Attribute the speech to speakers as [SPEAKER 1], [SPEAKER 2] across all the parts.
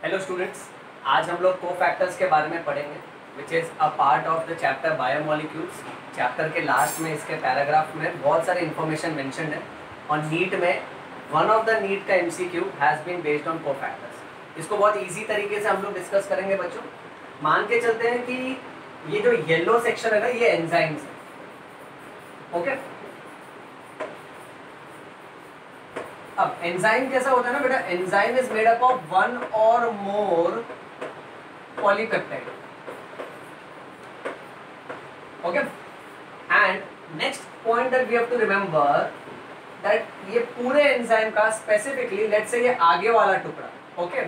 [SPEAKER 1] Hello students, आज हम लोग कोफैक्टर्स के बारे में पढ़ेंगे which is a part of the chapter biomolecules. Chapter के लास्ट में इसके पैराग्राफ में बहुत सारे इन्फॉर्मेशन मेंशन्ड है और नीट में वन ऑफ द नीट का MCQ has been based on cofactors. इसको बहुत इजी तरीके से हम लोग डिस्कस करेंगे बच्चों। मान के चलते हैं कि ये जो येलो सेक्शन है ना, ये एंजाइम्स है। ओके, अब एंजाइम कैसा होता है ना बेटा, enzyme is made up of one or more polypeptide. Okay, and next point that we have to remember that ये पूरे एंजाइम का स्पेसिफिकली लेट्स से ये आगे वाला टुकड़ा, okay,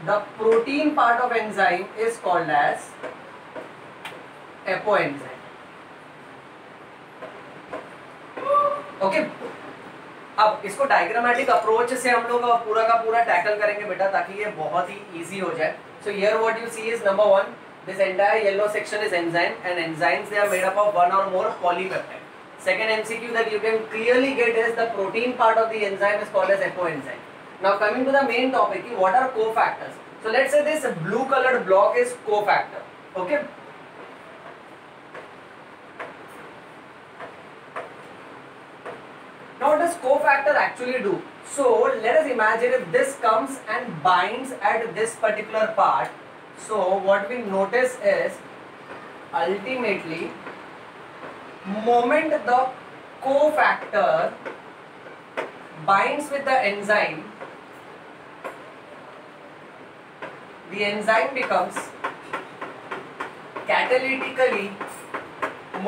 [SPEAKER 1] the protein part of enzyme is called as apoenzyme. Okay, अब इसको diagrammatic approach से हम लोग पूरा का पूरा टैकल करेंगे बेटा, ताकि ये बहुत ही इजी हो जाए। So here what you see is number 1, this entire yellow section is enzyme and enzymes they are made up of one or more polypeptide. Second MCQ that you can clearly get is the protein part of the enzyme is called as apoenzyme. Now coming to the main topic, what are cofactors. So let's say this blue coloured block is cofactor. Okay, now what does cofactor actually do? So let us imagine if this comes and binds at this particular part. So what we notice is ultimately moment the cofactor binds with the enzyme, the enzyme becomes catalytically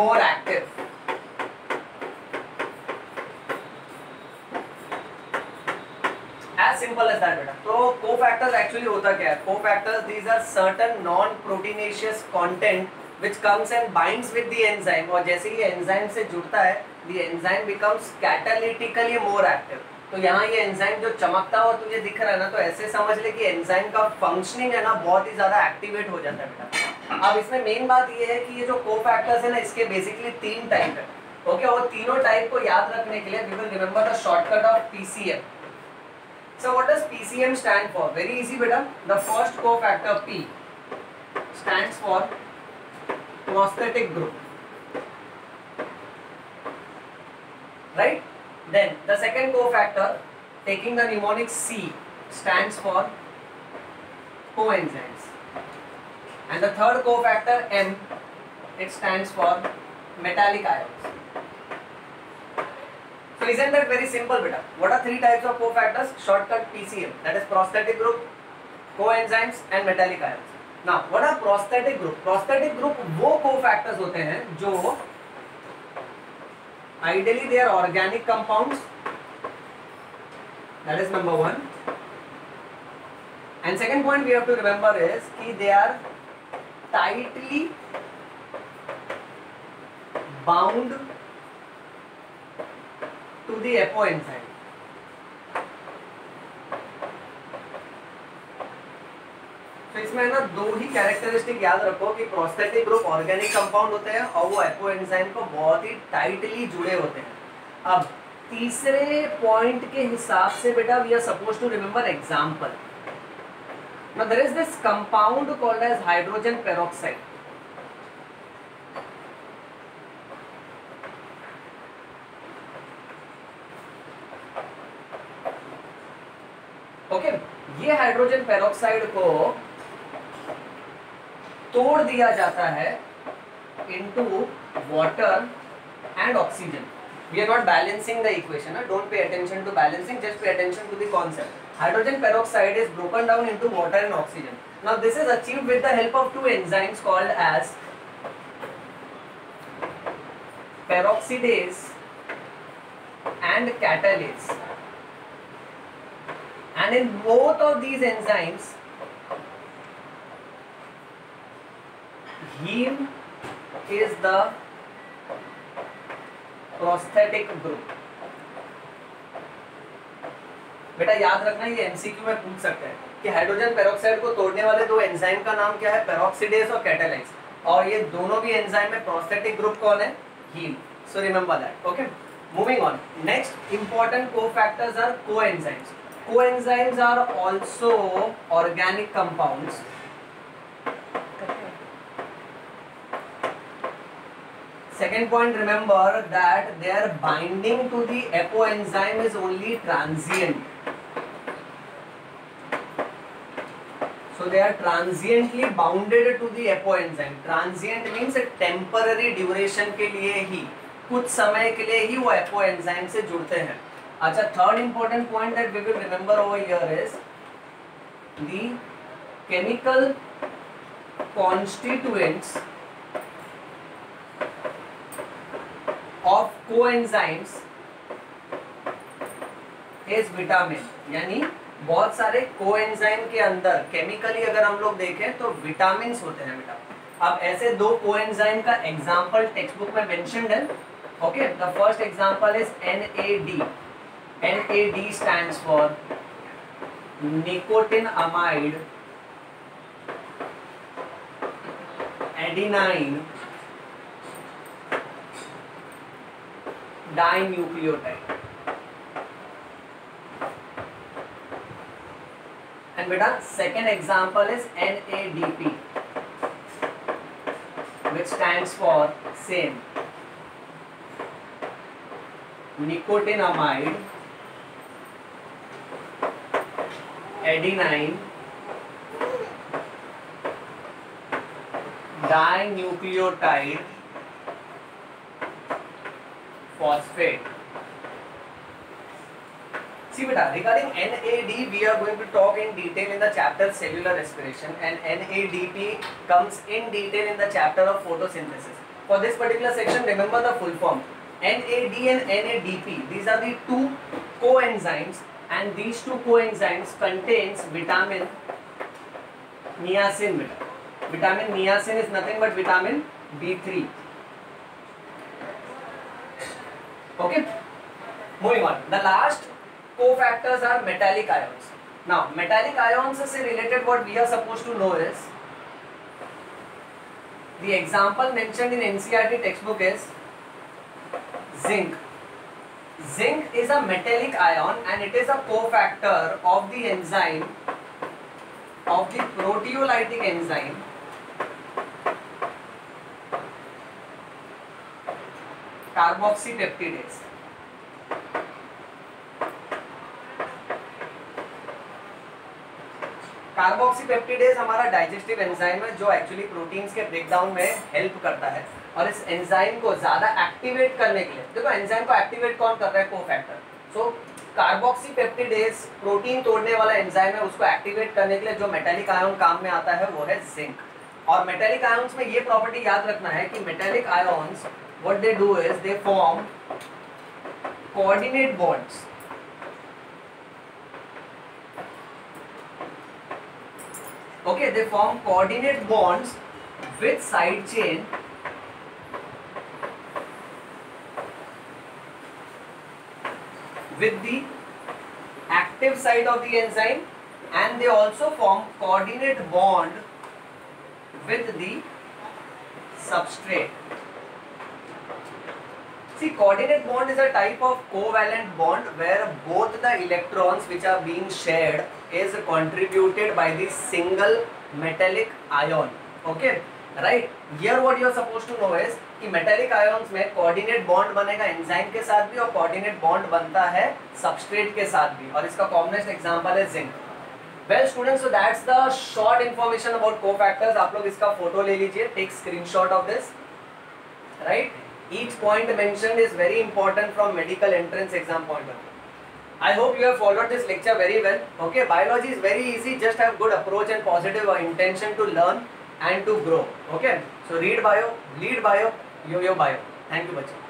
[SPEAKER 1] more active. As simple as that बेटा। तो cofactors actually होता क्या है? Cofactors these are certain non proteinaceous content which comes and binds with the enzyme, और जैसे ही enzyme से जुड़ता है the enzyme becomes catalytically more active. तो यहाँ ये एंजाइम जो चमकता हुआ तुझे दिख रहा है ना, तो ऐसे समझ ले कि एंजाइम का फंक्शनिंग है ना बहुत ही ज्यादा एक्टिवेट हो जाता है बेटा। अब इसमें मेन बात ये है कि ये जो कोफैक्टर्स है ना, इसके बेसिकली 3 टाइप है। ओके, और तीनों टाइप को याद रखने के लिए we will remember the shortcut of PCM. So what does PCM stand for? Very easy beta. The first cofactor P stands for prosthetic group, right? Then the second cofactor, taking the mnemonic C, stands for coenzymes, and the third cofactor M, it stands for metallic ions. So isn't that very simple beta? What are 3 types of cofactors? Shortcut PCM, that is prosthetic group, coenzymes and metallic ions. Now what are prosthetic group? Prosthetic group वो cofactors होते हैं जो ideally they are organic compounds, that is number 1, and second point we have to remember is कि they are tightly bound to the apoenzyme. तो इसमें ना 2 ही characteristic याद रखो कि प्रोस्थेटिक ग्रुप ऑर्गेनिक कंपाउंड होते हैं और वो एपोएंजाइम को बहुत ही टाइटली जुड़े होते हैं। अब तीसरे पॉइंट के हिसाब से बेटा we are suppose to remember example. Now there is this compound called as hydrogen peroxide. Okay, ये हाइड्रोजन पेरोक्साइड को तोड़ दिया जाता है into water and oxygen. We are not balancing the equation, don't pay attention to balancing, just pay attention to the concept. Hydrogen peroxide is broken down into water and oxygen. Now this is achieved with the help of 2 enzymes called as peroxidase and catalase. And in both of these enzymes, heme is the prosthetic group. बेटा याद रखना, ये MCQ में पूछ सकते हैं कि hydrogen peroxide को तोड़ने वाले 2 एंजाइम का नाम क्या है? पेरोक्सिडेज और कैटालेज। और ये दोनों भी एंजाइम में प्रोस्थेटिक ग्रुप कौन है? Haem. So remember that. Okay, moving on, next important cofactors are coenzymes. coenzymes are also organic compounds second point, remember that their binding to the apoenzyme is only transient. So they are transiently bounded to the apoenzyme. Transient means a temporary duration के लिए ही, कुछ समय के लिए ही वो apoenzyme से जुड़ते हैं. अच्छा, third important point that we will remember over here is the chemical constituents of coenzymes is vitamin. यानी बहुत सारे कोएंजाइम के अंदर केमिकली अगर हम लोग देखें तो विटामिन्स होते हैं बेटा. अब ऐसे दो कोएंजाइम का एग्जांपल टेक्स्ट बुक में मेंशन्ड है. Okay, the first example is NAD. NAD stands for nicotinamide adenine dinucleotide. And beta, second example is NADP, which stands for same nicotinamide adenine dinucleotide phosphate. See beta, regarding NAD we are going to talk in detail in the chapter cellular respiration, and NADP comes in detail in the chapter of photosynthesis. For this particular section, remember the full form. NAD and NADP, these are the two coenzymes, and these two coenzymes contains vitamin niacin beta. Vitamin niacin is nothing but vitamin B3. Okay, moving on. The last cofactors are metallic ions. Now metallic ions से related what we are supposed to know is, the example mentioned in NCERT textbook is zinc. Zinc is a metallic ion and it is a cofactor of the enzyme, of the proteolytic enzyme carboxypeptidase. Carboxypeptidase हमारा digestive enzyme है जो actually proteins के breakdown में help करता है, और इस enzyme को ज्यादा एक्टिवेट करने के लिए, देखो एंजाइम को एक्टिवेट कौन कर रहा है? कोफैक्टर. सो कार्बोक्सीपेप्टिडेज प्रोटीन तोड़ने वाला एंजाइम है, उसको एक्टिवेट करने के लिए जो मेटालिक आयन काम में आता है वो है जिंक. और मेटालिक आयन्स में ये प्रॉपर्टी याद रखना है कि metallic ions what they do is they form coordinate bonds. Okay, they form coordinate bonds with side chain with the active side of the enzyme, and they also form coordinate bond with the substrate. See, coordinate bond is a type of covalent bond where both the electrons which are being shared is contributed by the single metallic ion. Okay, right? Here what you are supposed to know is कि metallic ions में coordinate bond बनेगा enzyme के साथ भी और coordinate bond बनता है substrate के साथ भी, और इसका commonest example है zinc. Well students, so that's the short information about cofactors. आप लोग इसका photo ले लीजिए, take screenshot of this, right? Each point mentioned is very important from medical entrance exam point of view. I hope you have followed this lecture very well. Okay, biology is very easy. Just have good approach and positive intention to learn and to grow. Okay, so read bio, lead bio, yo bio. Thank you, bachcho.